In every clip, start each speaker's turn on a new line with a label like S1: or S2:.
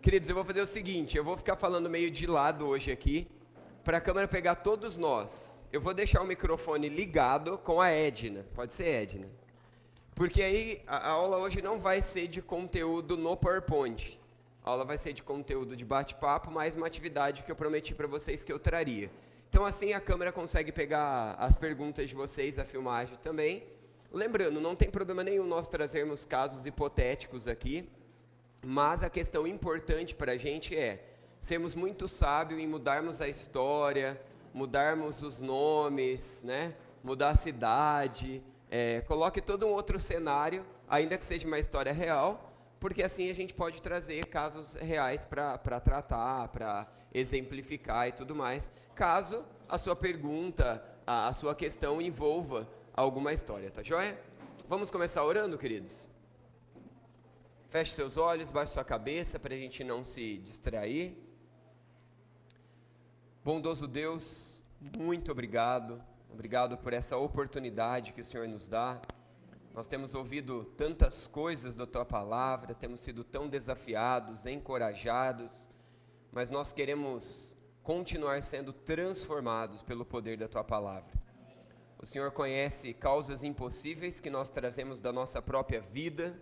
S1: Queridos, eu vou fazer o seguinte, eu vou ficar falando meio de lado hoje aqui, para a câmera pegar todos nós. Eu vou deixar o microfone ligado com a Edna, pode ser Edna? Porque aí a aula hoje não vai ser de conteúdo no PowerPoint. A aula vai ser de conteúdo de bate-papo, mais uma atividade que eu prometi para vocês que eu traria. Então assim a câmera consegue pegar as perguntas de vocês, a filmagem também. Lembrando, não tem problema nenhum nós trazermos casos hipotéticos aqui, mas a questão importante para a gente é sermos muito sábios em mudarmos a história, mudarmos os nomes, né? Mudar a cidade, coloque todo um outro cenário, ainda que seja uma história real, porque assim a gente pode trazer casos reais para tratar, para exemplificar e tudo mais, caso a sua pergunta, a sua questão envolva alguma história, tá joia? Vamos começar orando, queridos? Feche seus olhos, baixe sua cabeça para a gente não se distrair. Bondoso Deus, muito obrigado. Obrigado por essa oportunidade que o Senhor nos dá. Nós temos ouvido tantas coisas da Tua Palavra, temos sido tão desafiados, encorajados, mas nós queremos continuar sendo transformados pelo poder da Tua Palavra. O Senhor conhece causas impossíveis que nós trazemos da nossa própria vida,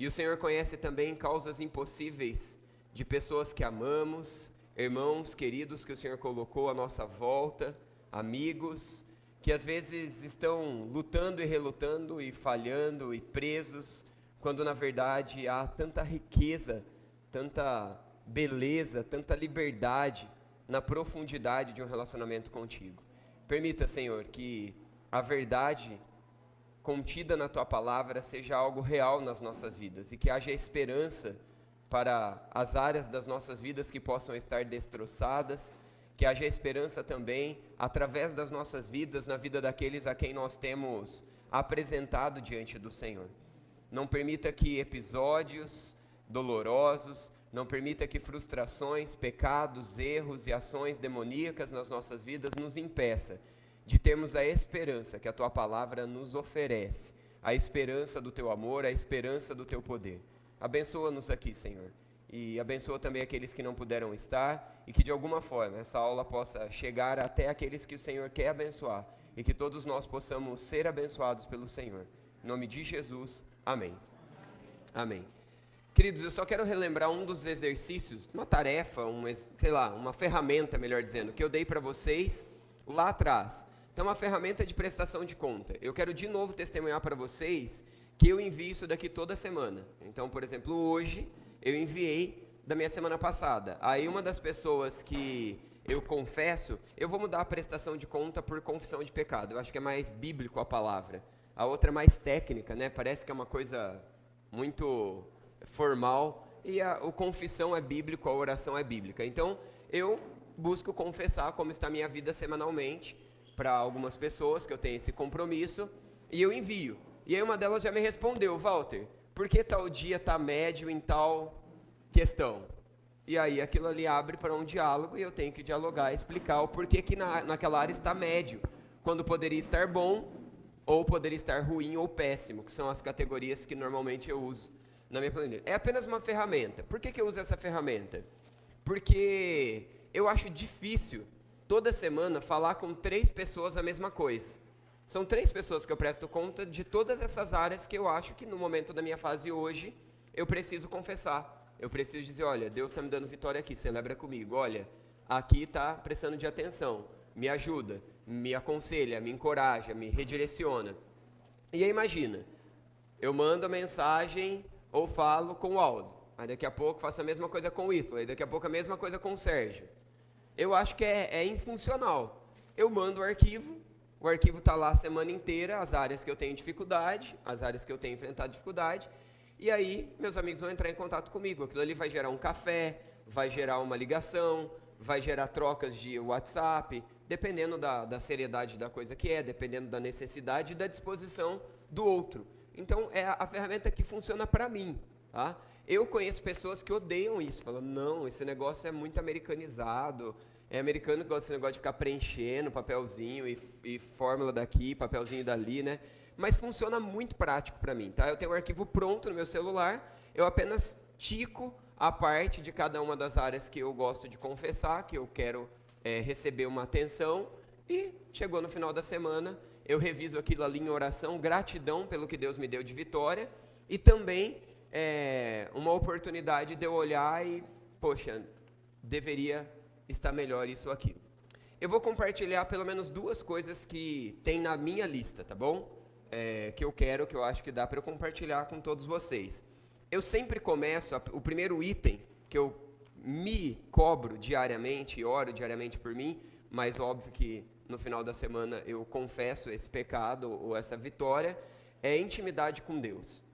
S1: e o Senhor conhece também causas impossíveis de pessoas que amamos, irmãos queridos que o Senhor colocou à nossa volta, amigos, que às vezes estão lutando e relutando e falhando e presos, quando na verdade há tanta riqueza, tanta beleza, tanta liberdade na profundidade de um relacionamento contigo. Permita, Senhor, que a verdade contida na Tua Palavra seja algo real nas nossas vidas e que haja esperança para as áreas das nossas vidas que possam estar destroçadas, que haja esperança também através das nossas vidas, na vida daqueles a quem nós temos apresentado diante do Senhor. Não permita que episódios dolorosos, não permita que frustrações, pecados, erros e ações demoníacas nas nossas vidas nos impeça de termos a esperança que a Tua Palavra nos oferece, a esperança do Teu amor, a esperança do Teu poder. Abençoa-nos aqui, Senhor, e abençoa também aqueles que não puderam estar, e que de alguma forma essa aula possa chegar até aqueles que o Senhor quer abençoar, e que todos nós possamos ser abençoados pelo Senhor. Em nome de Jesus, amém. Amém. Queridos, eu só quero relembrar um dos exercícios, uma tarefa, uma ferramenta, melhor dizendo, que eu dei para vocês lá atrás. Então, uma ferramenta de prestação de conta. Eu quero de novo testemunhar para vocês que eu envio isso daqui toda semana. Então, por exemplo, hoje eu enviei da minha semana passada. Aí uma das pessoas que eu confesso, eu vou mudar a prestação de conta por confissão de pecado. Eu acho que é mais bíblico a palavra. A outra é mais técnica, né? Parece que é uma coisa muito formal. E o confissão é bíblico, a oração é bíblica. Então, eu busco confessar como está a minha vida semanalmente para algumas pessoas que eu tenho esse compromisso e eu envio. E aí uma delas já me respondeu: Walter, por que tal dia está médio em tal questão? E aí aquilo ali abre para um diálogo e eu tenho que dialogar, explicar o porquê que naquela área está médio, quando poderia estar bom ou poderia estar ruim ou péssimo, que são as categorias que normalmente eu uso na minha planilha. É apenas uma ferramenta. Por que eu uso essa ferramenta? Porque eu acho difícil toda semana falar com 3 pessoas a mesma coisa. São 3 pessoas que eu presto conta de todas essas áreas que eu acho que no momento da minha fase hoje eu preciso confessar. Eu preciso dizer: olha, Deus está me dando vitória aqui, celebra comigo. Olha, aqui está prestando de atenção, me ajuda, me aconselha, me encoraja, me redireciona. E aí imagina, eu mando a mensagem ou falo com o Aldo. Aí daqui a pouco faço a mesma coisa com o Ítalo, aí daqui a pouco a mesma coisa com o Sérgio. Eu acho que é infuncional. Eu mando o arquivo está lá a semana inteira, as áreas que eu tenho dificuldade, as áreas que eu tenho enfrentado dificuldade, e aí meus amigos vão entrar em contato comigo. Aquilo ali vai gerar um café, vai gerar uma ligação, vai gerar trocas de WhatsApp, dependendo da seriedade da coisa que é, dependendo da necessidade e da disposição do outro. Então é a ferramenta que funciona para mim, tá? Eu conheço pessoas que odeiam isso, falam: não, esse negócio é muito americanizado, é americano que gosta desse negócio de ficar preenchendo papelzinho e fórmula daqui, papelzinho dali, né? Mas funciona muito prático para mim, tá? Eu tenho um arquivo pronto no meu celular, eu apenas tico a parte de cada uma das áreas que eu gosto de confessar, que eu quero receber uma atenção, e chegou no final da semana, eu reviso aquilo ali em oração, gratidão pelo que Deus me deu de vitória, e também uma oportunidade de eu olhar e, poxa, deveria estar melhor isso aqui. Eu vou compartilhar pelo menos 2 coisas que tem na minha lista, tá bom? Que eu acho que dá para eu compartilhar com todos vocês. Eu sempre começo, o primeiro item que eu me cobro diariamente, e oro diariamente por mim, mas óbvio que no final da semana eu confesso esse pecado ou essa vitória, é intimidade com Deus.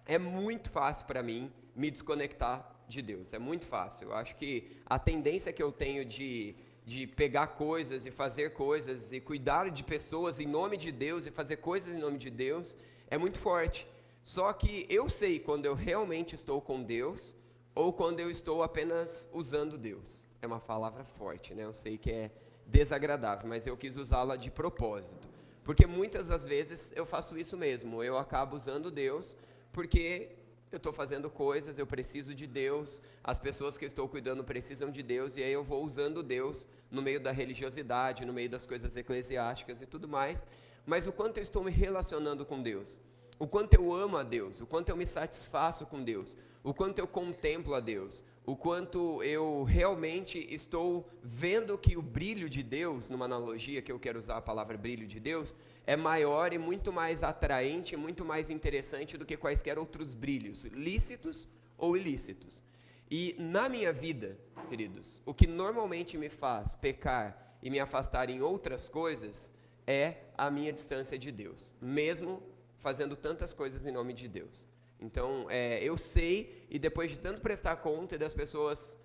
S1: É muito fácil para mim me desconectar de Deus, é muito fácil. Eu acho que a tendência que eu tenho de pegar coisas e fazer coisas e cuidar de pessoas em nome de Deus e fazer coisas em nome de Deus é muito forte. Só que eu sei quando eu realmente estou com Deus ou quando eu estou apenas usando Deus. É uma palavra forte, né? Eu sei que é desagradável, mas eu quis usá-la de propósito. Porque muitas das vezes eu faço isso mesmo. Eu acabo usando Deus porque eu estou fazendo coisas, eu preciso de Deus, as pessoas que eu estou cuidando precisam de Deus, e aí eu vou usando Deus no meio da religiosidade, no meio das coisas eclesiásticas e tudo mais. Mas o quanto eu estou me relacionando com Deus, o quanto eu amo a Deus, o quanto eu me satisfaço com Deus, o quanto eu contemplo a Deus, o quanto eu realmente estou vendo que o brilho de Deus, numa analogia que eu quero usar a palavra brilho de Deus, é maior e muito mais atraente, muito mais interessante do que quaisquer outros brilhos, lícitos ou ilícitos. E na minha vida, queridos, o que normalmente me faz pecar e me afastar em outras coisas é a minha distância de Deus, mesmo fazendo tantas coisas em nome de Deus. Então, eu sei, e depois de tanto prestar conta e das pessoas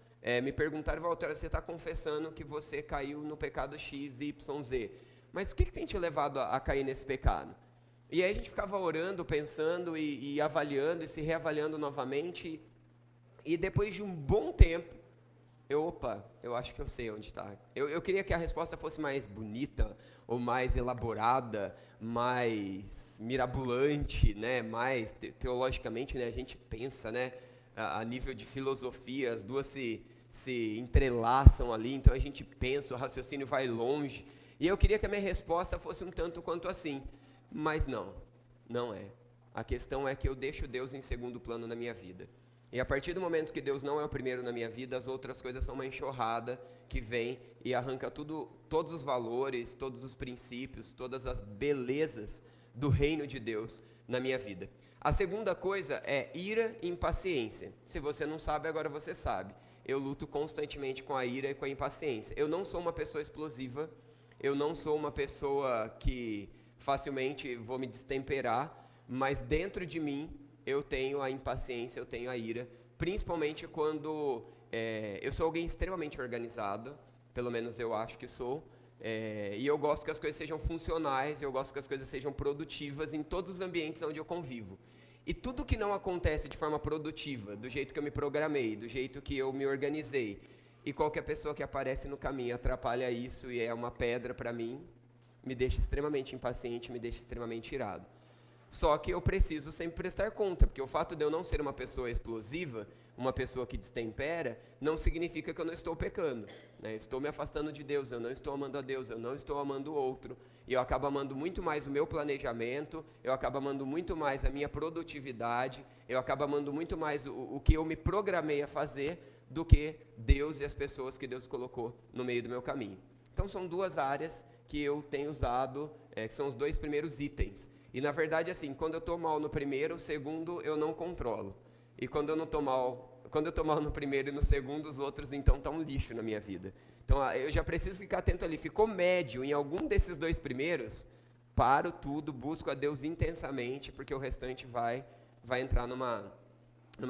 S1: me perguntarem, Walter, você está confessando que você caiu no pecado X, Y, Z. Mas o que tem te levado a cair nesse pecado? E aí a gente ficava orando, pensando e avaliando e se reavaliando novamente. E depois de um bom tempo, eu acho que eu sei onde está. Eu queria que a resposta fosse mais bonita, ou mais elaborada, mais mirabolante, né? Mais teologicamente, né? A gente pensa, né? A nível de filosofia, as duas se entrelaçam ali, então a gente pensa, o raciocínio vai longe. E eu queria que a minha resposta fosse um tanto quanto assim, mas não é. A questão é que eu deixo Deus em segundo plano na minha vida. E a partir do momento que Deus não é o primeiro na minha vida, as outras coisas são uma enxurrada que vem e arranca todos os valores, todos os princípios, todas as belezas do reino de Deus na minha vida. A segunda coisa é ira e impaciência. Se você não sabe, agora você sabe. Eu luto constantemente com a ira e com a impaciência. Eu não sou uma pessoa explosiva, eu não sou uma pessoa que facilmente vou me destemperar, mas dentro de mim eu tenho a impaciência, eu tenho a ira, principalmente quando eu sou alguém extremamente organizado, pelo menos eu acho que sou, e eu gosto que as coisas sejam funcionais, eu gosto que as coisas sejam produtivas em todos os ambientes onde eu convivo. E tudo que não acontece de forma produtiva, do jeito que eu me programei, do jeito que eu me organizei, e qualquer pessoa que aparece no caminho atrapalha isso e é uma pedra para mim, me deixa extremamente impaciente, me deixa extremamente irado. Só que eu preciso sempre prestar conta, porque o fato de eu não ser uma pessoa explosiva, uma pessoa que destempera, não significa que eu não estou pecando, né? Estou me afastando de Deus, eu não estou amando a Deus, eu não estou amando o outro, e eu acabo amando muito mais o meu planejamento, eu acabo amando muito mais a minha produtividade, eu acabo amando muito mais o que eu me programei a fazer, do que Deus e as pessoas que Deus colocou no meio do meu caminho. Então são 2 áreas que eu tenho usado, que são os 2 primeiros itens. E na verdade, assim, quando eu estou mal no primeiro, o segundo eu não controlo. E quando eu estou mal no primeiro e no segundo, os outros então estão um lixo na minha vida. Então eu já preciso ficar atento ali. Ficou médio em algum desses 2 primeiros, paro tudo, busco a Deus intensamente, porque o restante vai entrar numa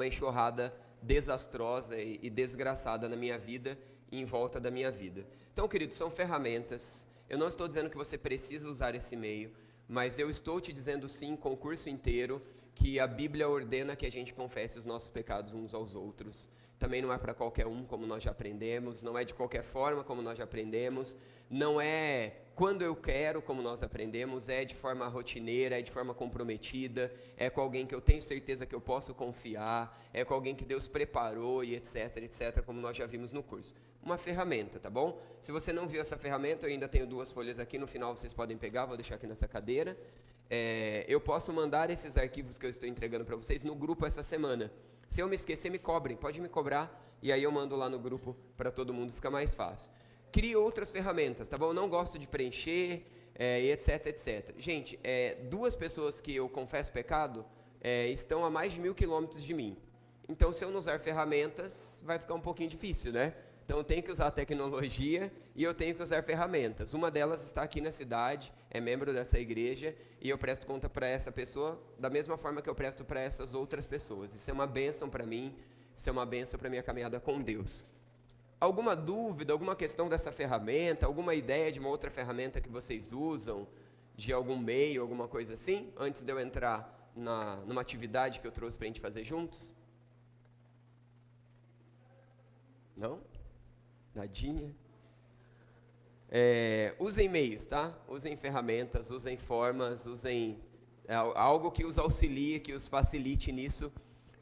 S1: enxurrada desastrosa e desgraçada na minha vida e em volta da minha vida. Então, queridos, são ferramentas. Eu não estou dizendo que você precisa usar esse meio, mas eu estou te dizendo sim, com o curso inteiro, que a Bíblia ordena que a gente confesse os nossos pecados uns aos outros. também não é para qualquer um, como nós já aprendemos, não é de qualquer forma, como nós já aprendemos, não é quando eu quero, como nós aprendemos, é de forma rotineira, é de forma comprometida, é com alguém que eu tenho certeza que eu posso confiar, é com alguém que Deus preparou e etc, etc, como nós já vimos no curso. Uma ferramenta, tá bom? Se você não viu essa ferramenta, eu ainda tenho 2 folhas aqui, no final vocês podem pegar, vou deixar aqui nessa cadeira. Eu posso mandar esses arquivos que eu estou entregando para vocês no grupo essa semana. Se eu me esquecer, me cobrem, pode me cobrar, e aí eu mando lá no grupo para todo mundo, fica mais fácil. Crie outras ferramentas, tá bom? Eu não gosto de preencher, etc, etc. Gente, 2 pessoas que eu confesso pecado estão a mais de 1.000 quilômetros de mim. Então, se eu não usar ferramentas, vai ficar um pouquinho difícil, né? Então, eu tenho que usar a tecnologia e eu tenho que usar ferramentas. Uma delas está aqui na cidade, é membro dessa igreja, e eu presto conta para essa pessoa da mesma forma que eu presto para essas outras pessoas. Isso é uma bênção para mim, isso é uma bênção para a minha caminhada com Deus. Alguma dúvida, alguma questão dessa ferramenta, alguma ideia de uma outra ferramenta que vocês usam, de algum meio, alguma coisa assim, antes de eu entrar numa atividade que eu trouxe para a gente fazer juntos? Não? Nadinha? Usem meios, tá? Usem ferramentas, usem formas, usem algo que os auxilie, que os facilite nisso,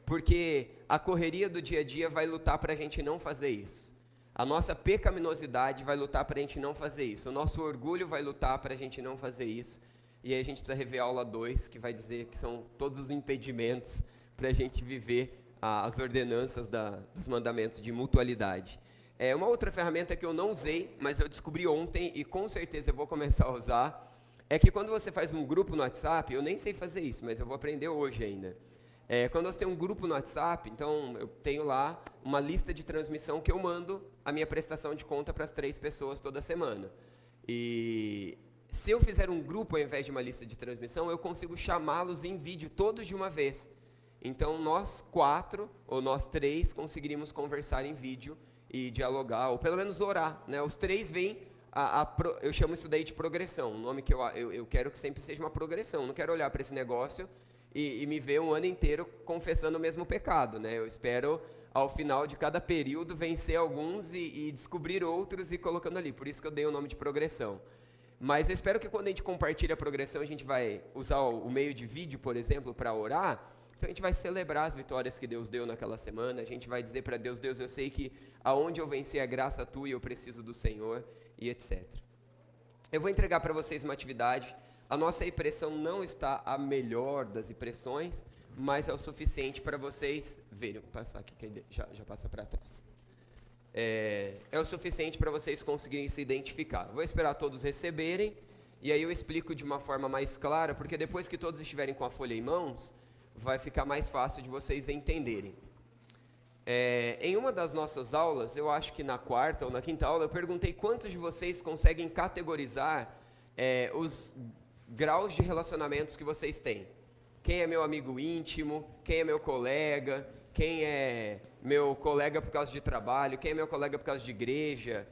S1: porque a correria do dia a dia vai lutar para a gente não fazer isso. A nossa pecaminosidade vai lutar para a gente não fazer isso. O nosso orgulho vai lutar para a gente não fazer isso. E aí a gente precisa rever a aula 2, que vai dizer que são todos os impedimentos para a gente viver as ordenanças dos mandamentos de mutualidade. Uma outra ferramenta que eu não usei, mas eu descobri ontem e com certeza eu vou começar a usar, é que quando você faz um grupo no WhatsApp, eu nem sei fazer isso, mas eu vou aprender hoje ainda. Quando você tem um grupo no WhatsApp, então eu tenho lá uma lista de transmissão que eu mando a minha prestação de conta para as 3 pessoas toda semana. E se eu fizer um grupo ao invés de uma lista de transmissão, eu consigo chamá-los em vídeo todos de uma vez. Então nós 4 ou nós 3 conseguiríamos conversar em vídeo e dialogar, ou pelo menos orar, né? Os 3 vêm, eu chamo isso daí de progressão, um nome que eu quero que sempre seja uma progressão, não quero olhar para esse negócio e me ver um ano inteiro confessando o mesmo pecado, né? Eu espero, ao final de cada período, vencer alguns e descobrir outros e colocando ali, por isso que eu dei o nome de progressão. Mas eu espero que quando a gente compartilha a progressão, a gente vai usar o meio de vídeo, por exemplo, para orar. Então a gente vai celebrar as vitórias que Deus deu naquela semana, a gente vai dizer para Deus, Deus, eu sei que aonde eu venci é graça tua e eu preciso do Senhor, e etc. Eu vou entregar para vocês uma atividade, a nossa impressão não está a melhor das impressões, mas é o suficiente para vocês verem, vou passar aqui, que já passa para trás. É o suficiente para vocês conseguirem se identificar. Vou esperar todos receberem, e aí eu explico de uma forma mais clara, porque depois que todos estiverem com a folha em mãos, vai ficar mais fácil de vocês entenderem. Em uma das nossas aulas, eu acho que na 4ª ou na 5ª aula, eu perguntei quantos de vocês conseguem categorizar os graus de relacionamentos que vocês têm. Quem é meu amigo íntimo, quem é meu colega, quem é meu colega por causa de trabalho, quem é meu colega por causa de igreja,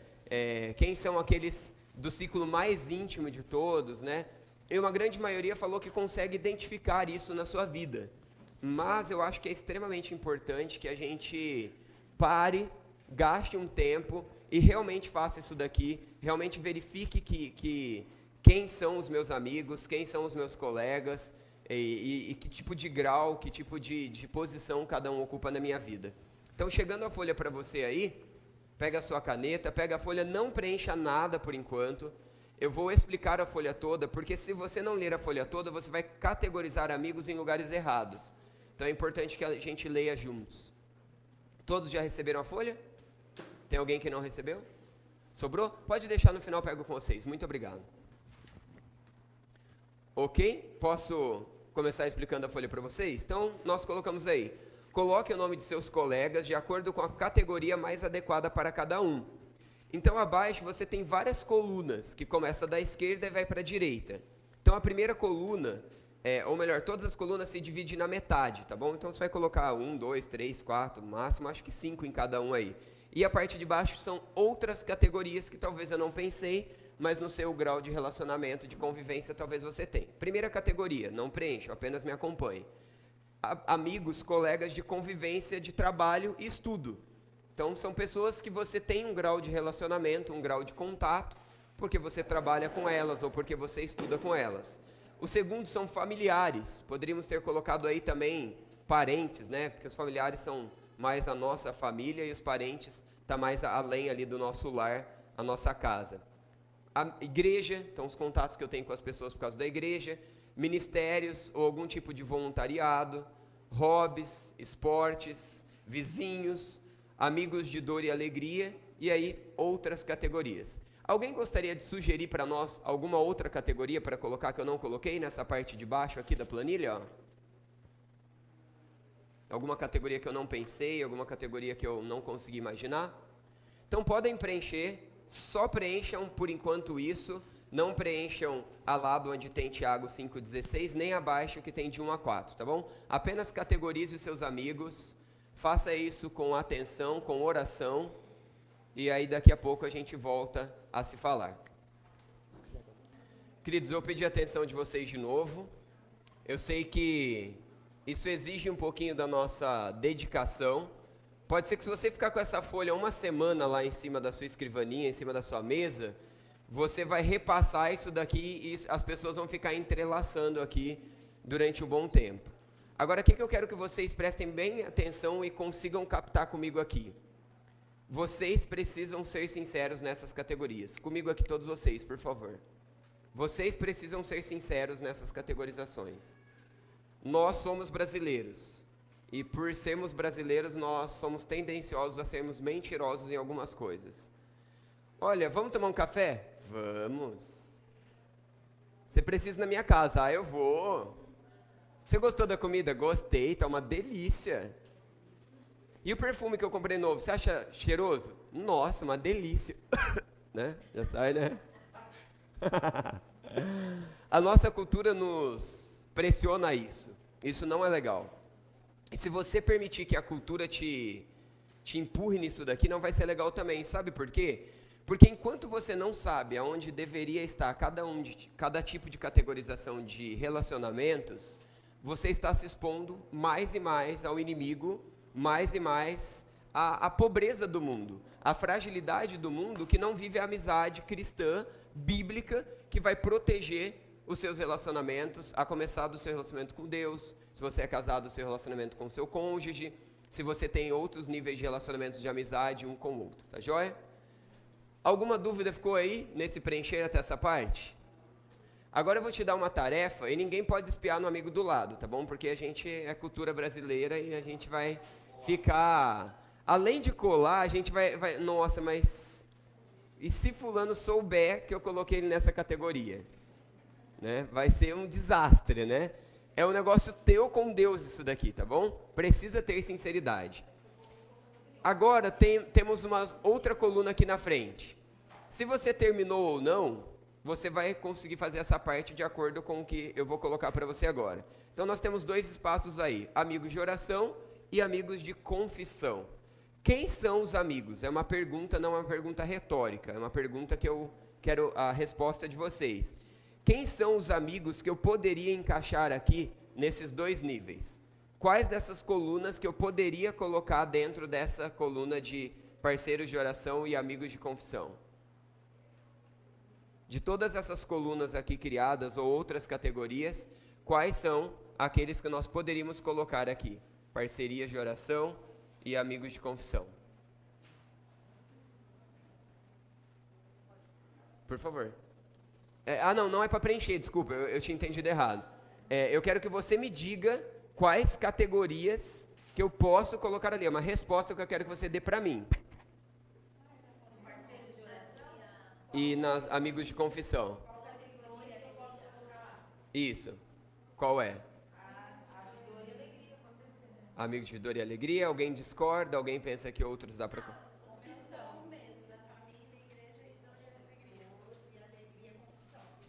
S1: quem são aqueles do ciclo mais íntimo de todos, né? E uma grande maioria falou que consegue identificar isso na sua vida. Mas eu acho que é extremamente importante que a gente pare, gaste um tempo e realmente faça isso daqui, realmente verifique que quem são os meus amigos, quem são os meus colegas e que tipo de grau, que tipo de posição cada um ocupa na minha vida. Então, chegando a folha para você aí, pega a sua caneta, pega a folha, não preencha nada por enquanto. Eu vou explicar a folha toda, porque se você não ler a folha toda, você vai categorizar amigos em lugares errados. Então é importante que a gente leia juntos. Todos já receberam a folha? Tem alguém que não recebeu? Sobrou? Pode deixar no final, pego com vocês. Muito obrigado. Ok? Posso começar explicando a folha para vocês? Então, nós colocamos aí. Coloque o nome de seus colegas de acordo com a categoria mais adequada para cada um. Então, abaixo você tem várias colunas, que começa da esquerda e vai para a direita. Então, a primeira coluna, ou melhor, todas as colunas se dividem na metade, tá bom? Então, você vai colocar 1, 2, 3, 4, no máximo, acho que 5 em cada um aí. E a parte de baixo são outras categorias que talvez eu não pensei, mas no seu grau de relacionamento, de convivência, talvez você tenha. Primeira categoria, não preencho, apenas me acompanhe. Amigos, colegas de convivência, de trabalho e estudo. Então, são pessoas que você tem um grau de relacionamento, um grau de contato, porque você trabalha com elas ou porque você estuda com elas. O segundo são familiares. Poderíamos ter colocado aí também parentes, né? Porque os familiares são mais a nossa família e os parentes tá mais além ali do nosso lar, a nossa casa. A igreja, então os contatos que eu tenho com as pessoas por causa da igreja, ministérios ou algum tipo de voluntariado, hobbies, esportes, vizinhos, amigos de dor e alegria, e aí outras categorias. Alguém gostaria de sugerir para nós alguma outra categoria para colocar que eu não coloquei nessa parte de baixo aqui da planilha? Ó? Alguma categoria que eu não pensei, alguma categoria que eu não consegui imaginar? Então podem preencher, só preencham por enquanto isso, não preencham a lado onde tem Tiago 5,16, nem abaixo que tem de 1 a 4, tá bom? Apenas categorize os seus amigos, faça isso com atenção, com oração, e aí daqui a pouco a gente volta a se falar. Queridos, eu pedi a atenção de vocês de novo. Eu sei que isso exige um pouquinho da nossa dedicação. Pode ser que se você ficar com essa folha uma semana lá em cima da sua escrivaninha, em cima da sua mesa, você vai repassar isso daqui e as pessoas vão ficar entrelaçando aqui durante um bom tempo. Agora, o que eu quero que vocês prestem bem atenção e consigam captar comigo aqui? Vocês precisam ser sinceros nessas categorias. Comigo aqui todos vocês, por favor. Vocês precisam ser sinceros nessas categorizações. Nós somos brasileiros. E por sermos brasileiros, nós somos tendenciosos a sermos mentirosos em algumas coisas. Olha, vamos tomar um café? Vamos. Você precisa ir na minha casa? Ah, eu vou. Você gostou da comida? Gostei, tá uma delícia. E o perfume que eu comprei novo, você acha cheiroso? Nossa, uma delícia. Né? Já sai, né? A nossa cultura nos pressiona a isso. Isso não é legal. E se você permitir que a cultura te empurre nisso daqui, não vai ser legal também. Sabe por quê? Porque enquanto você não sabe aonde deveria estar cada tipo de categorização de relacionamentos, você está se expondo mais e mais ao inimigo, mais e mais à pobreza do mundo, à fragilidade do mundo que não vive a amizade cristã, bíblica, que vai proteger os seus relacionamentos, a começar do seu relacionamento com Deus, se você é casado, o seu relacionamento com o seu cônjuge, se você tem outros níveis de relacionamentos de amizade um com o outro, tá joia? Alguma dúvida ficou aí nesse preencher até essa parte? Agora eu vou te dar uma tarefa e ninguém pode espiar no amigo do lado, tá bom? Porque a gente é cultura brasileira e a gente vai ficar... Além de colar, a gente vai... Nossa, mas... E se fulano souber que eu coloquei ele nessa categoria? Né? Vai ser um desastre, né? É um negócio teu com Deus isso daqui, tá bom? Precisa ter sinceridade. Agora temos uma outra coluna aqui na frente. Se você terminou ou não, você vai conseguir fazer essa parte de acordo com o que eu vou colocar para você agora. Então nós temos dois espaços aí, amigos de oração e amigos de confissão. Quem são os amigos? É uma pergunta, não é uma pergunta retórica, é uma pergunta que eu quero a resposta de vocês. Quem são os amigos que eu poderia encaixar aqui nesses dois níveis? Quais dessas colunas que eu poderia colocar dentro dessa coluna de parceiros de oração e amigos de confissão? De todas essas colunas aqui criadas ou outras categorias, quais são aqueles que nós poderíamos colocar aqui? Parcerias de oração e amigos de confissão. Por favor. Não é para preencher, desculpa, eu tinha entendido errado. Eu quero que você me diga quais categorias que eu posso colocar ali. É uma resposta que eu quero que você dê para mim. E nas amigos de confissão. Isso. Qual é? Amigos de dor e alegria. Alguém discorda? Alguém pensa que outros dá para...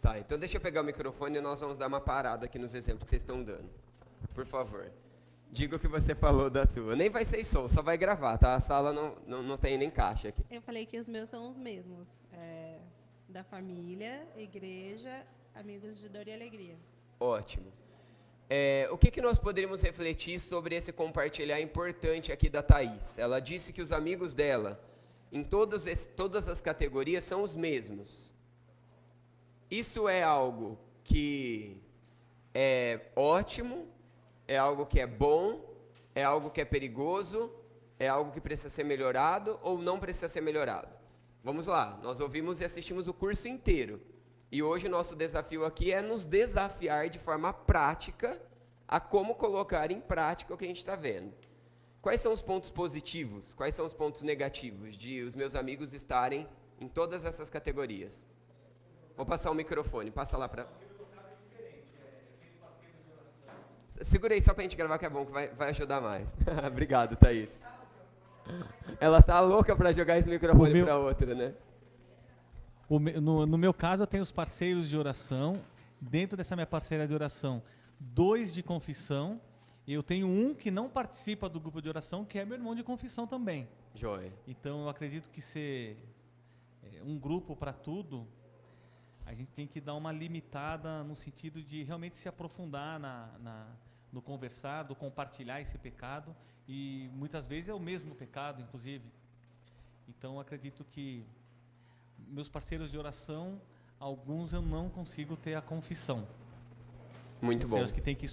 S1: Tá, então deixa eu pegar o microfone e nós vamos dar uma parada aqui nos exemplos que vocês estão dando. Por favor. Diga o que você falou da sua. Nem vai ser som, só vai gravar, tá? A sala não tem nem caixa aqui.
S2: Eu falei que os meus são os mesmos. Da família, igreja, amigos de dor e alegria.
S1: Ótimo. O que nós poderíamos refletir sobre esse compartilhar importante aqui da Thaís? Ela disse que os amigos dela, em todas as categorias, são os mesmos. Isso é algo que é ótimo, é algo que é bom, é algo que é perigoso, é algo que precisa ser melhorado ou não precisa ser melhorado? Vamos lá, nós ouvimos e assistimos o curso inteiro. E hoje o nosso desafio aqui é nos desafiar de forma prática a como colocar em prática o que a gente está vendo. Quais são os pontos positivos? Quais são os pontos negativos de os meus amigos estarem em todas essas categorias? Vou passar o microfone, passa lá para... Segura aí só para a gente gravar que é bom, que vai ajudar mais. Obrigado, Thaís. Ela tá louca para jogar esse microfone para outra, né?
S3: No meu caso, eu tenho os parceiros de oração. Dentro dessa minha parceira de oração, 2 de confissão. E eu tenho um que não participa do grupo de oração, que é meu irmão de confissão também.
S1: Joia.
S3: Então, eu acredito que ser um grupo para tudo, a gente tem que dar uma limitada no sentido de realmente se aprofundar no conversar, do compartilhar esse pecado. E muitas vezes é o mesmo pecado, inclusive. Então, eu acredito que meus parceiros de oração, alguns eu não consigo ter a confissão.
S1: Muito bom.
S3: Eu acho que tem que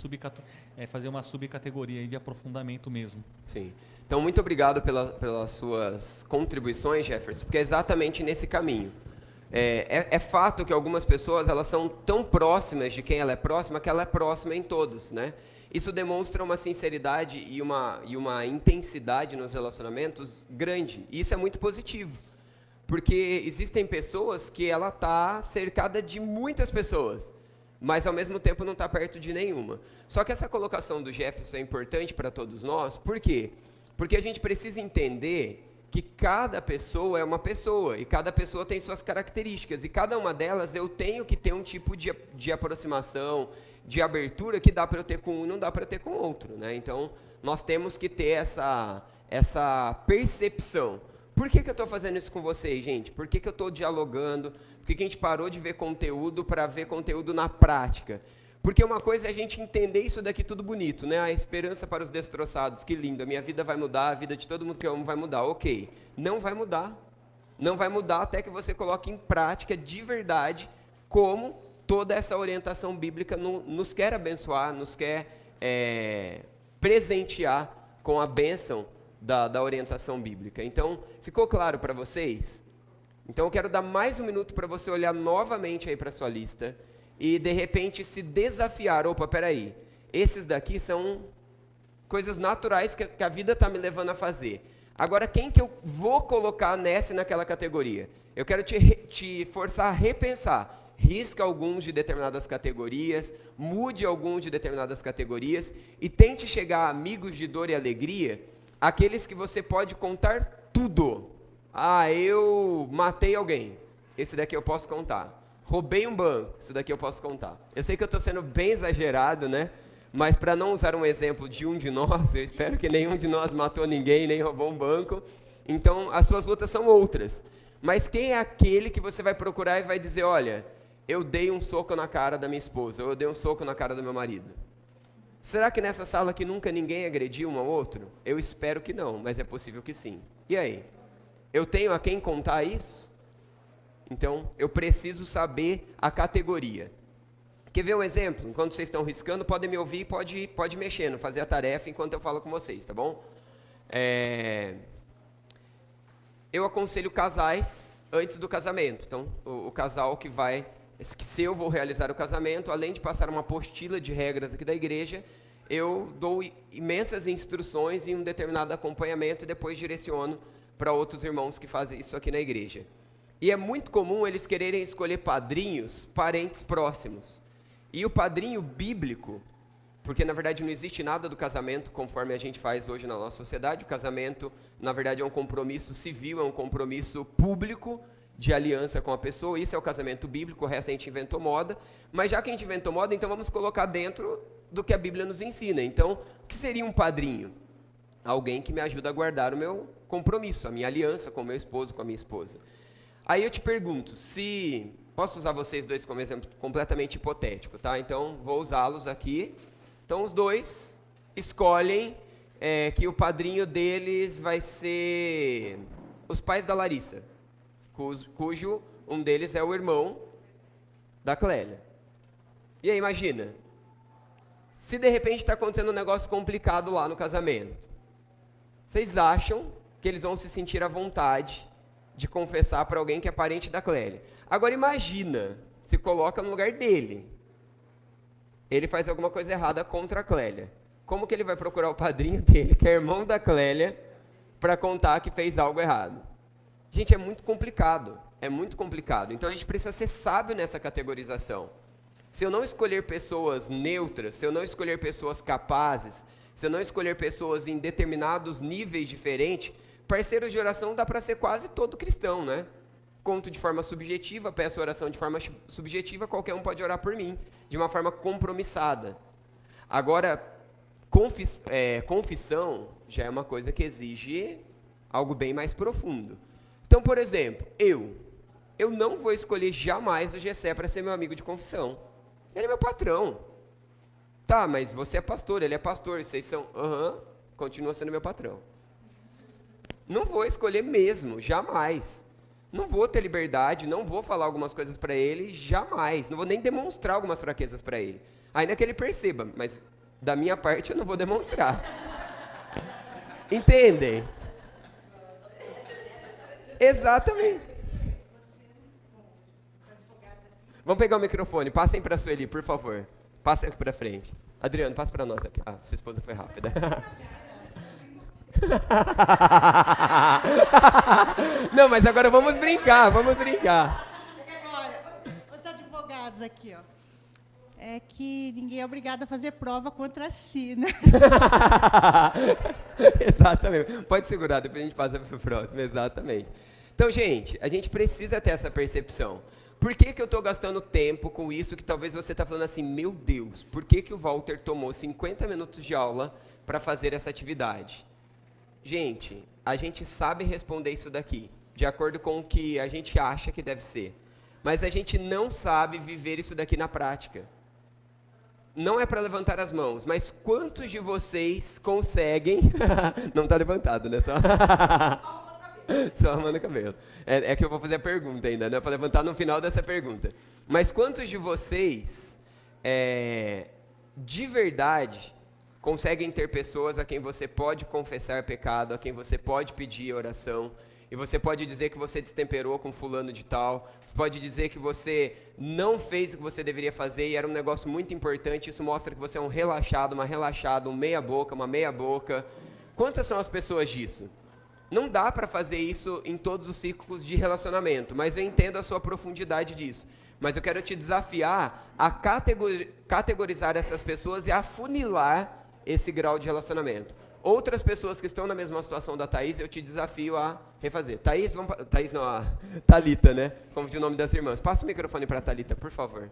S3: fazer uma subcategoria aí de aprofundamento mesmo.
S1: Sim. Então, muito obrigado pelas suas contribuições, Jefferson, porque é exatamente nesse caminho. É fato que algumas pessoas elas são tão próximas de quem ela é próxima, que ela é próxima em todos, né? Isso demonstra uma sinceridade e uma intensidade nos relacionamentos grande. E isso é muito positivo. Porque existem pessoas que ela está cercada de muitas pessoas, mas ao mesmo tempo não está perto de nenhuma. Só que essa colocação do Jefferson é importante para todos nós, por quê? Porque a gente precisa entender que cada pessoa é uma pessoa, e cada pessoa tem suas características, e cada uma delas eu tenho que ter um tipo de aproximação, de abertura que dá para eu ter com um e não dá para eu ter com outro, né? Então, nós temos que ter essa percepção. Por que eu estou fazendo isso com vocês, gente? Por que eu estou dialogando? Por que a gente parou de ver conteúdo para ver conteúdo na prática? Porque uma coisa é a gente entender isso daqui tudo bonito, né? A esperança para os destroçados, que lindo, a minha vida vai mudar, a vida de todo mundo que eu amo vai mudar. Ok, não vai mudar. Não vai mudar até que você coloque em prática de verdade como toda essa orientação bíblica nos quer abençoar, nos quer presentear com a bênção da orientação bíblica. Então, ficou claro para vocês? Então, eu quero dar mais um minuto para você olhar novamente aí para a sua lista e, de repente, se desafiar. Opa, peraí, esses daqui são coisas naturais que a vida está me levando a fazer. Agora, quem que eu vou colocar nessa e naquela categoria? Eu quero te forçar a repensar. Risca alguns de determinadas categorias, mude alguns de determinadas categorias e tente chegar a amigos de dor e alegria, aqueles que você pode contar tudo. Ah, eu matei alguém. Esse daqui eu posso contar. Roubei um banco. Esse daqui eu posso contar. Eu sei que eu estou sendo bem exagerado, né? Mas para não usar um exemplo de um de nós, eu espero que nenhum de nós matou ninguém, nem roubou um banco. Então, as suas lutas são outras. Mas quem é aquele que você vai procurar e vai dizer, olha, eu dei um soco na cara da minha esposa, ou eu dei um soco na cara do meu marido? Será que nessa sala aqui nunca ninguém agrediu um ao outro? Eu espero que não, mas é possível que sim. E aí? Eu tenho a quem contar isso? Então, eu preciso saber a categoria. Quer ver um exemplo? Enquanto vocês estão riscando, podem me ouvir e pode mexer, fazer a tarefa enquanto eu falo com vocês, tá bom? Eu aconselho casais antes do casamento. Então, o casal que se eu vou realizar o casamento, além de passar uma apostila de regras aqui da igreja, eu dou imensas instruções e um determinado acompanhamento e depois direciono para outros irmãos que fazem isso aqui na igreja. E é muito comum eles quererem escolher padrinhos, parentes próximos. E o padrinho bíblico, porque na verdade não existe nada do casamento conforme a gente faz hoje na nossa sociedade. O casamento, na verdade, é um compromisso civil, é um compromisso público de aliança com a pessoa. Isso é o casamento bíblico, o resto a gente inventou moda. Mas já que a gente inventou moda, então vamos colocar dentro do que a Bíblia nos ensina. Então, o que seria um padrinho? Alguém que me ajuda a guardar o meu compromisso, a minha aliança com o meu esposo, com a minha esposa. Aí eu te pergunto, posso usar vocês dois como exemplo completamente hipotético, tá? Então, vou usá-los aqui Então os dois escolhem que o padrinho deles vai ser os pais da Larissa, cujo um deles é o irmão da Clélia. E aí, imagina, se de repente está acontecendo um negócio complicado lá no casamento, vocês acham que eles vão se sentir à vontade de confessar para alguém que é parente da Clélia? Agora imagina, se coloca no lugar dele. Ele faz alguma coisa errada contra a Clélia. Como que ele vai procurar o padrinho dele, que é irmão da Clélia, para contar que fez algo errado? Gente, é muito complicado. É muito complicado. Então a gente precisa ser sábio nessa categorização. Se eu não escolher pessoas neutras, se eu não escolher pessoas capazes, se eu não escolher pessoas em determinados níveis diferentes, parceiro de oração dá para ser quase todo cristão, né? Conto de forma subjetiva, peço oração de forma subjetiva, qualquer um pode orar por mim, de uma forma compromissada. Agora, confissão já é uma coisa que exige algo bem mais profundo. Então, por exemplo, eu não vou escolher jamais o Gessé para ser meu amigo de confissão. Ele é meu patrão. Tá, mas você é pastor, ele é pastor, vocês são... continua sendo meu patrão. Não vou escolher mesmo, jamais. Não vou ter liberdade, não vou falar algumas coisas para ele, jamais. Não vou nem demonstrar algumas fraquezas para ele. Ainda que ele perceba, mas da minha parte eu não vou demonstrar. Entendem? Exatamente. Vamos pegar o microfone, passem para a Sueli, por favor. Passem aqui para frente. Adriano, passa para nós aqui. Ah, sua esposa foi rápida. Não, mas agora vamos brincar, vamos brincar.
S4: Agora, os advogados aqui, ó. É que ninguém é obrigado a fazer prova contra si, né?
S1: Exatamente. Pode segurar, depois a gente passa para o próximo. Exatamente. Então, gente, a gente precisa ter essa percepção. Por que eu estou gastando tempo com isso que talvez você está falando assim, meu Deus, por que o Walter tomou 50 minutos de aula para fazer essa atividade? Gente, a gente sabe responder isso daqui, de acordo com o que a gente acha que deve ser. Mas a gente não sabe viver isso daqui na prática. Não é para levantar as mãos, mas quantos de vocês conseguem... Não está levantado, né? Só arrumando o cabelo. É que eu vou fazer a pergunta ainda, não é para levantar no final dessa pergunta. Mas quantos de vocês, de verdade, conseguem ter pessoas a quem você pode confessar pecado, a quem você pode pedir oração, e você pode dizer que você destemperou com fulano de tal, você pode dizer que você não fez o que você deveria fazer e era um negócio muito importante, isso mostra que você é um relaxado, uma relaxada, um meia-boca, uma meia-boca. Quantas são as pessoas disso? Não dá para fazer isso em todos os ciclos de relacionamento, mas eu entendo a sua profundidade disso. Mas eu quero te desafiar a categorizar essas pessoas e afunilar esse grau de relacionamento. Outras pessoas que estão na mesma situação da Thaís, eu te desafio a refazer. Thaís não, a Thalita, né? Como de o nome das irmãs. Passa o microfone para a Thalita, por favor.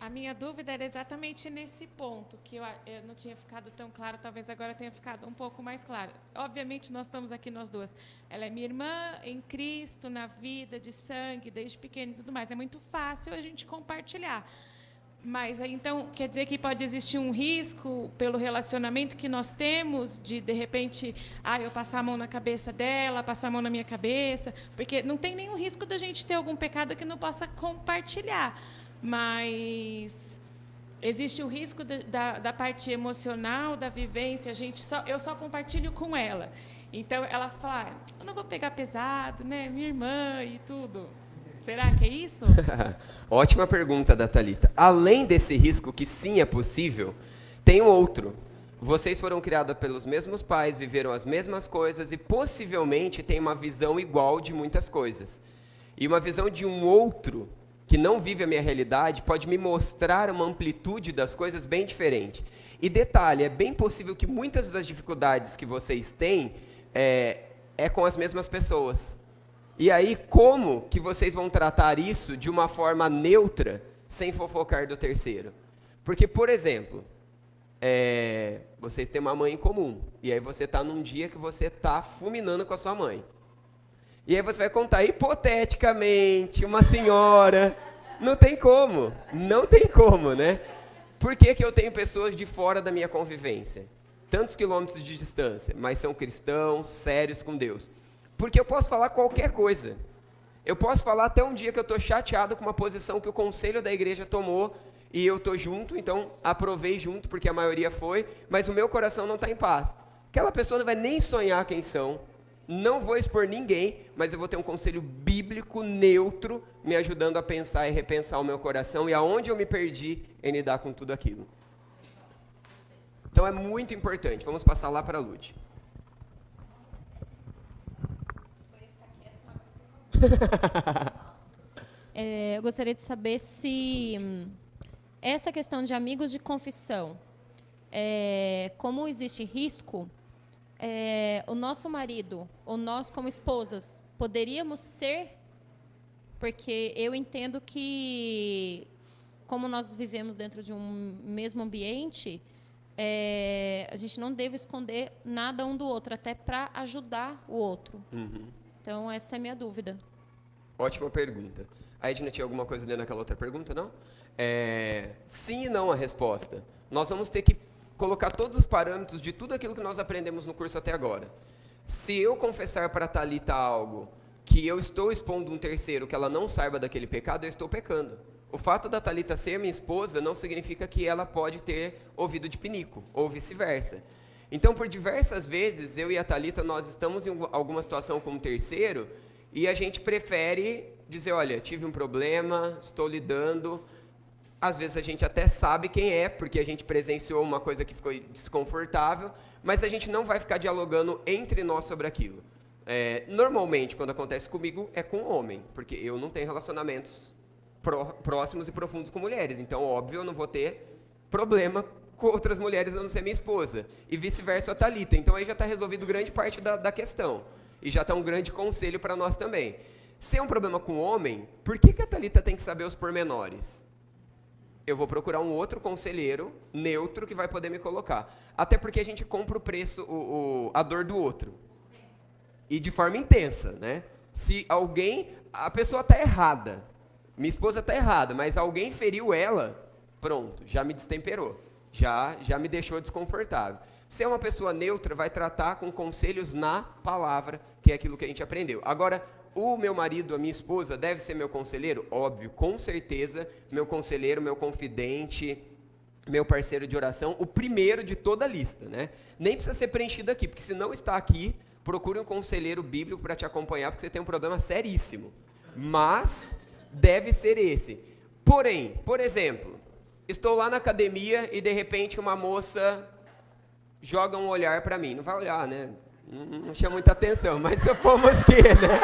S2: A minha dúvida era exatamente nesse ponto, que eu não tinha ficado tão claro, talvez agora tenha ficado um pouco mais claro. Obviamente, nós estamos aqui, nós duas. Ela é minha irmã em Cristo, na vida, de sangue, desde pequena e tudo mais. É muito fácil a gente compartilhar. Mas, então, quer dizer que pode existir um risco pelo relacionamento que nós temos de repente, eu passar a mão na cabeça dela, passar a mão na minha cabeça, porque não tem nenhum risco da gente ter algum pecado que não possa compartilhar. Mas existe o risco da parte emocional, da vivência, eu só compartilho com ela. Então, ela fala, eu não vou pegar pesado, né? Minha irmã e tudo. Será que é isso?
S1: Ótima pergunta da Thalita. Além desse risco, que sim é possível, tem um outro. Vocês foram criados pelos mesmos pais, viveram as mesmas coisas e possivelmente têm uma visão igual de muitas coisas. E uma visão de um outro que não vive a minha realidade, pode me mostrar uma amplitude das coisas bem diferente. E detalhe, é bem possível que muitas das dificuldades que vocês têm é com as mesmas pessoas. E aí, como que vocês vão tratar isso de uma forma neutra, sem fofocar do terceiro? Porque, por exemplo, vocês têm uma mãe em comum, e aí você está num dia que você está fulminando com a sua mãe. E aí você vai contar hipoteticamente uma senhora Não tem como, não tem como, né? Por que que eu tenho pessoas de fora da minha convivência? Tantos quilômetros de distância, mas são cristãos, sérios com Deus. Porque eu posso falar qualquer coisa. Eu posso falar até um dia que eu estou chateado com uma posição que o conselho da igreja tomou e eu estou junto, então aprovei junto porque a maioria foi, mas o meu coração não está em paz. Aquela pessoa não vai nem sonhar quem são, não vou expor ninguém, mas eu vou ter um conselho bíblico neutro me ajudando a pensar e repensar o meu coração e aonde eu me perdi em lidar com tudo aquilo. Então é muito importante. Vamos passar lá para a Lud.
S5: Eu gostaria de saber se essa questão de amigos de confissão, como existe risco, o nosso marido, ou nós como esposas, poderíamos ser, porque eu entendo que, como nós vivemos dentro de um mesmo ambiente, a gente não deve esconder nada um do outro, até para ajudar o outro. Então, essa é a minha dúvida.
S1: Ótima pergunta. A Edna tinha alguma coisa dentro daquela outra pergunta, não? Sim e não a resposta. Nós vamos ter que colocar todos os parâmetros de tudo aquilo que nós aprendemos no curso até agora. Se eu confessar para a Thalita algo que eu estou expondo um terceiro que ela não saiba daquele pecado, eu estou pecando. O fato da Thalita ser minha esposa não significa que ela pode ter ouvido de pinico, ou vice-versa. Então, por diversas vezes, eu e a Thalita, nós estamos em alguma situação com um terceiro e a gente prefere dizer, olha, tive um problema, estou lidando. Às vezes a gente até sabe quem é, porque a gente presenciou uma coisa que ficou desconfortável, mas a gente não vai ficar dialogando entre nós sobre aquilo. Normalmente, quando acontece comigo, é com homem, porque eu não tenho relacionamentos próximos e profundos com mulheres. Então, óbvio, eu não vou ter problema com outras mulheres a não ser minha esposa. E vice-versa a Thalita. Então, aí já está resolvido grande parte da questão. E já está um grande conselho para nós também. Se é um problema com homem, por que a Thalita tem que saber os pormenores? Eu vou procurar um outro conselheiro neutro que vai poder me colocar. Até porque a gente compra o preço, a dor do outro. E de forma intensa, né? Se a pessoa está errada, minha esposa está errada, mas alguém feriu ela, pronto, já me destemperou, já me deixou desconfortável. Se é uma pessoa neutra, vai tratar com conselhos na palavra, que é aquilo que a gente aprendeu. Agora, o meu marido, a minha esposa, deve ser meu conselheiro? Óbvio, com certeza, meu conselheiro, meu confidente, meu parceiro de oração, o primeiro de toda a lista, né? Nem precisa ser preenchido aqui, porque se não está aqui, procure um conselheiro bíblico para te acompanhar, porque você tem um problema seríssimo. Mas deve ser esse. Porém, por exemplo, estou lá na academia e de repente uma moça joga um olhar para mim. Não vai olhar, né? Não chama muita atenção, mas supomos que, né?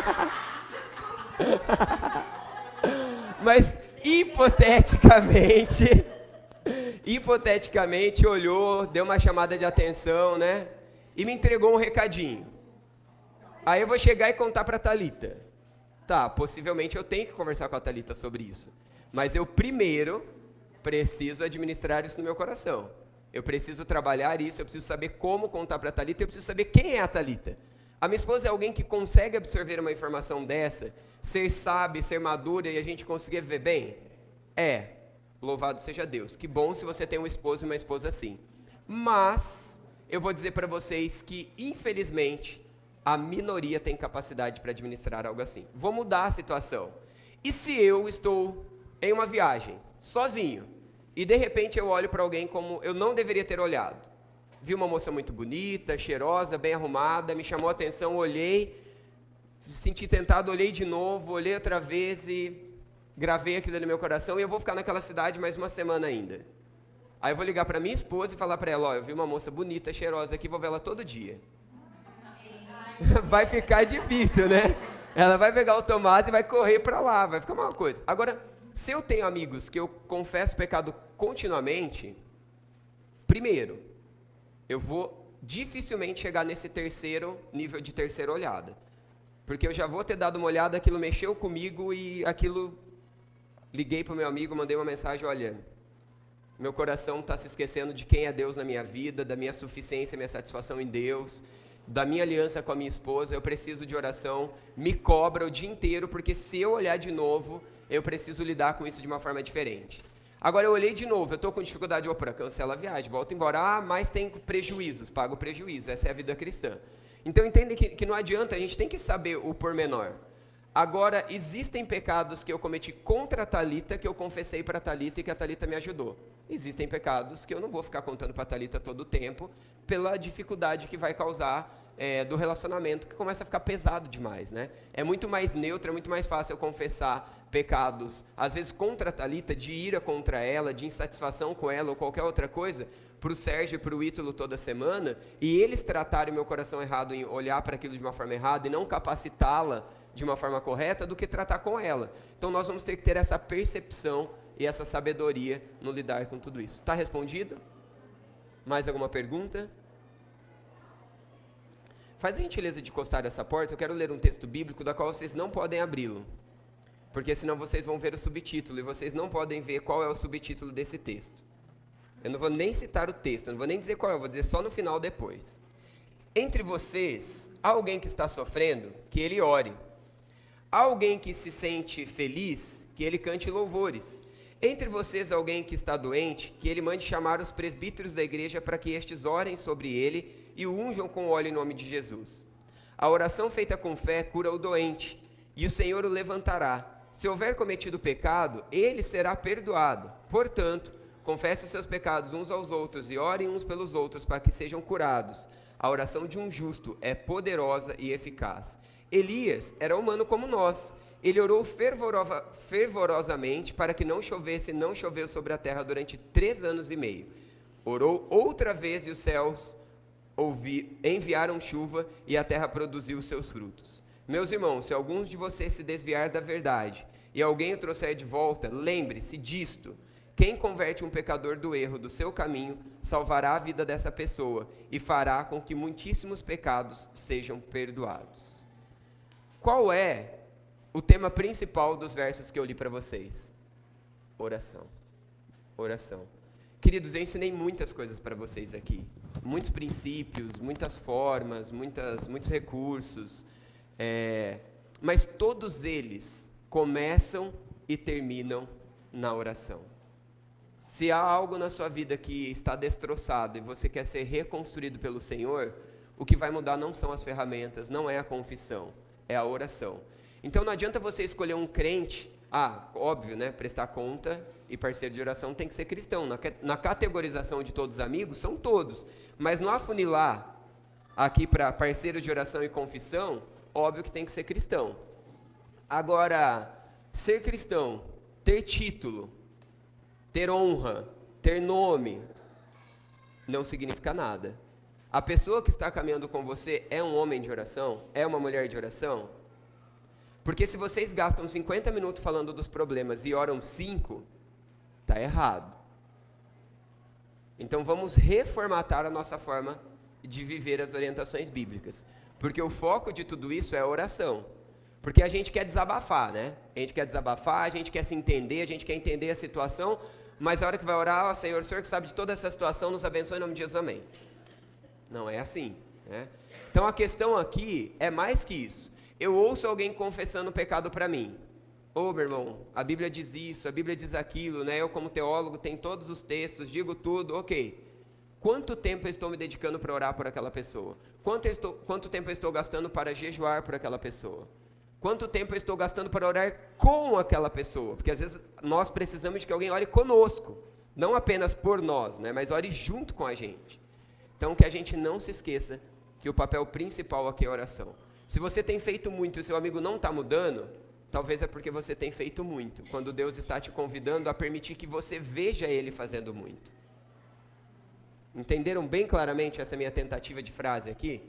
S1: Mas hipoteticamente olhou, deu uma chamada de atenção, né? E me entregou um recadinho. Aí eu vou chegar e contar para a Thalita. Tá, possivelmente eu tenho que conversar com a Thalita sobre isso. Mas eu primeiro preciso administrar isso no meu coração. Eu preciso trabalhar isso, eu preciso saber como contar para a Thalita, eu preciso saber quem é a Thalita. A minha esposa é alguém que consegue absorver uma informação dessa, ser sábia, ser madura e a gente conseguir viver bem? Louvado seja Deus. Que bom se você tem um esposo e uma esposa assim. Mas eu vou dizer para vocês que, infelizmente, a minoria tem capacidade para administrar algo assim. Vou mudar a situação. E se eu estou em uma viagem, sozinho, e de repente eu olho para alguém como eu não deveria ter olhado? Vi uma moça muito bonita, cheirosa, bem arrumada, me chamou a atenção, olhei, me senti tentado, olhei de novo, olhei outra vez e gravei aquilo no meu coração e eu vou ficar naquela cidade mais uma semana ainda. Aí eu vou ligar para minha esposa e falar para ela, eu vi uma moça bonita, cheirosa aqui, vou ver ela todo dia. Vai ficar difícil, né? Ela vai pegar o tomate e vai correr para lá, vai ficar uma coisa. Agora, se eu tenho amigos que eu confesso pecado continuamente, primeiro, eu vou dificilmente chegar nesse terceiro nível de terceira olhada. Porque eu já vou ter dado uma olhada, aquilo mexeu comigo e aquilo... Liguei para o meu amigo, mandei uma mensagem, olha, meu coração está se esquecendo de quem é Deus na minha vida, da minha suficiência, minha satisfação em Deus, da minha aliança com a minha esposa, eu preciso de oração, me cobra o dia inteiro, porque se eu olhar de novo, eu preciso lidar com isso de uma forma diferente. Agora eu olhei de novo, eu estou com dificuldade, cancela a viagem, volta embora, mas tem prejuízos, pago prejuízo, essa é a vida cristã. Então entende que não adianta, a gente tem que saber o pormenor. Agora, existem pecados que eu cometi contra a Thalita, que eu confessei para a Thalita e que a Thalita me ajudou. Existem pecados que eu não vou ficar contando para a Thalita todo o tempo, pela dificuldade que vai causar do relacionamento, que começa a ficar pesado demais, né? É muito mais neutro, é muito mais fácil eu confessar pecados, às vezes contra a Thalita, de ira contra ela, de insatisfação com ela ou qualquer outra coisa, para o Sérgio e para o Ítalo toda semana, e eles tratarem o meu coração errado em olhar para aquilo de uma forma errada e não capacitá-la de uma forma correta, do que tratar com ela. Então nós vamos ter que ter essa percepção e essa sabedoria no lidar com tudo isso. Está respondido? Mais alguma pergunta? Faz a gentileza de encostar essa porta, eu quero ler um texto bíblico da qual vocês não podem abri-lo, porque senão vocês vão ver o subtítulo, e vocês não podem ver qual é o subtítulo desse texto. Eu não vou nem citar o texto, eu não vou nem dizer qual é, eu vou dizer só no final depois. Entre vocês, há alguém que está sofrendo, que ele ore. Há alguém que se sente feliz, que ele cante louvores. Entre vocês, alguém que está doente, que ele mande chamar os presbíteros da igreja para que estes orem sobre ele e o unjam com óleo em nome de Jesus. A oração feita com fé cura o doente, e o Senhor o levantará. Se houver cometido pecado, ele será perdoado. Portanto, confesse os seus pecados uns aos outros e orem uns pelos outros para que sejam curados. A oração de um justo é poderosa e eficaz. Elias era humano como nós. Ele orou fervorosamente para que não chovesse e não choveu sobre a terra durante 3 anos e meio. Orou outra vez e os céus enviaram chuva e a terra produziu os seus frutos. Meus irmãos, se alguns de vocês se desviar da verdade e alguém o trouxer de volta, lembre-se disto: quem converte um pecador do erro do seu caminho, salvará a vida dessa pessoa e fará com que muitíssimos pecados sejam perdoados. Qual é o tema principal dos versos que eu li para vocês? Oração. Oração. Queridos, eu ensinei muitas coisas para vocês aqui. Muitos princípios, muitas formas, muitos recursos. Mas todos eles começam e terminam na oração. Se há algo na sua vida que está destroçado e você quer ser reconstruído pelo Senhor, o que vai mudar não são as ferramentas, não é a confissão, é a oração. Então não adianta você escolher um crente, óbvio, né, prestar conta e parceiro de oração tem que ser cristão. Na categorização de todos os amigos, são todos. Mas no afunilar aqui para parceiro de oração e confissão, óbvio que tem que ser cristão. Agora, ser cristão, ter título, ter honra, ter nome, não significa nada. A pessoa que está caminhando com você é um homem de oração? É uma mulher de oração? Porque se vocês gastam 50 minutos falando dos problemas e oram 5, está errado. Então vamos reformatar a nossa forma de viver as orientações bíblicas. Porque o foco de tudo isso é a oração. Porque a gente quer desabafar, né? A gente quer desabafar, a gente quer se entender, a gente quer entender a situação, mas a hora que vai orar, Senhor, o Senhor que sabe de toda essa situação, nos abençoe em nome de Jesus, amém. Não é assim, né? Então a questão aqui é mais que isso. Eu ouço alguém confessando pecado para mim. Meu irmão, a Bíblia diz isso, a Bíblia diz aquilo, né? Eu como teólogo tenho todos os textos, digo tudo, ok. Quanto tempo eu estou me dedicando para orar por aquela pessoa? Quanto tempo eu estou gastando para jejuar por aquela pessoa? Quanto tempo eu estou gastando para orar com aquela pessoa? Porque às vezes nós precisamos de que alguém ore conosco, não apenas por nós, né? Mas ore junto com a gente. Então que a gente não se esqueça que o papel principal aqui é a oração. Se você tem feito muito e o seu amigo não está mudando, talvez é porque você tem feito muito, quando Deus está te convidando a permitir que você veja Ele fazendo muito. Entenderam bem claramente essa minha tentativa de frase aqui?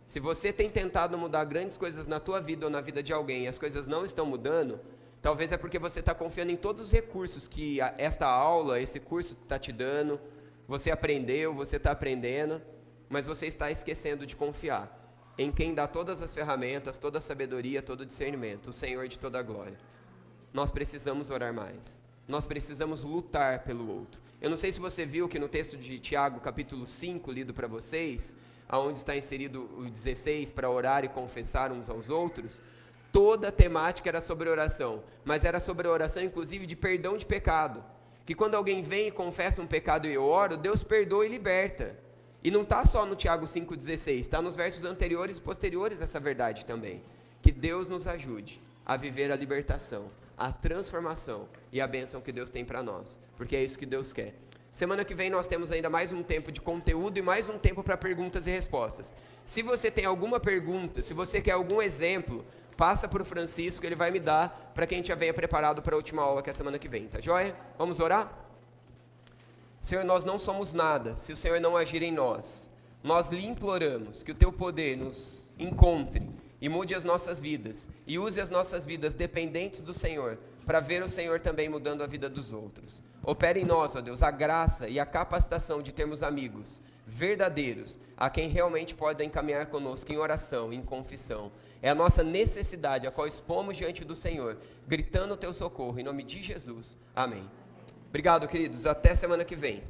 S1: Se você tem tentado mudar grandes coisas na tua vida ou na vida de alguém e as coisas não estão mudando, talvez é porque você está confiando em todos os recursos que esta aula, esse curso está te dando, você aprendeu, você está aprendendo, mas você está esquecendo de confiar em quem dá todas as ferramentas, toda a sabedoria, todo o discernimento, o Senhor de toda a glória. Nós precisamos orar mais. Nós precisamos lutar pelo outro. Eu não sei se você viu que no texto de Tiago, capítulo 5, lido para vocês, onde está inserido o 16, para orar e confessar uns aos outros, Toda a temática era sobre oração, mas era sobre a oração, inclusive, de perdão de pecado. Que quando alguém vem e confessa um pecado e eu oro, Deus perdoa e liberta. E não está só no Tiago 5,16, está nos versos anteriores e posteriores essa verdade também. Que Deus nos ajude a viver a libertação, a transformação e a bênção que Deus tem para nós, porque é isso que Deus quer. Semana que vem nós temos ainda mais um tempo de conteúdo e mais um tempo para perguntas e respostas. Se você tem alguma pergunta, se você quer algum exemplo, passa para o Francisco, ele vai me dar, para que a gente já venha preparado para a última aula, que é a semana que vem, tá joia? Vamos orar? Senhor, nós não somos nada se o Senhor não agir em nós. Nós lhe imploramos que o teu poder nos encontre e mude as nossas vidas, e use as nossas vidas dependentes do Senhor, para ver o Senhor também mudando a vida dos outros. Opere em nós, ó Deus, a graça e a capacitação de termos amigos verdadeiros, a quem realmente podem caminhar conosco em oração, em confissão. É a nossa necessidade, a qual expomos diante do Senhor, gritando o teu socorro, em nome de Jesus. Amém. Obrigado, queridos. Até semana que vem.